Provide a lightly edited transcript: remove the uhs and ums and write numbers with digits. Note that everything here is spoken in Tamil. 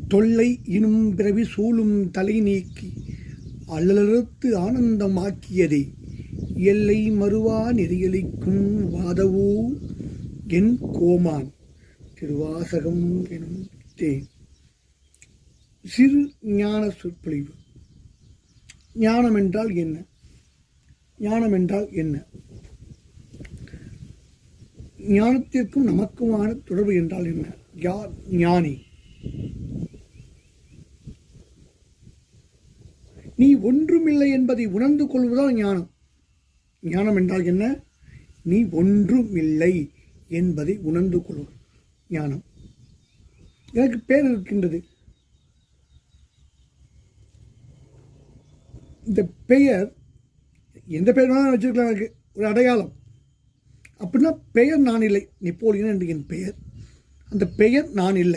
தொல்லை இனும் பிறவி சூழும் தலை நீக்கி அல்லலறுத்து ஆனந்தமாக்கியதே எல்லை மறுவா நெறியளிக்கும் வாதவோ என் கோமான். திருவாசகம் எனும் தேன். சிறு ஞான சொற்பொழிவு. ஞானம் என்றால் என்ன? ஞானம் என்றால் என்ன? ஞானத்திற்கும் நமக்குமான தொடர்பு என்றால் என்ன? யார் ஞானி? நீ ஒன்றுமில்லை என்பதை உணர்ந்து கொள்வதால் ஞானம். ஞானம் என்றால் என்ன? நீ ஒன்றுமில்லை என்பதை உணர்ந்து கொள்வது ஞானம். எனக்கு பேர் இருக்கின்றது. இந்த பெயர் எந்த பெயர் வேணாலும் வச்சிருக்கலாம். எனக்கு ஒரு அடையாளம். அப்படின்னா பெயர் நான் இல்லை. நெப்போலியன் என்று என் பெயர். அந்த பெயர் நான் இல்லை.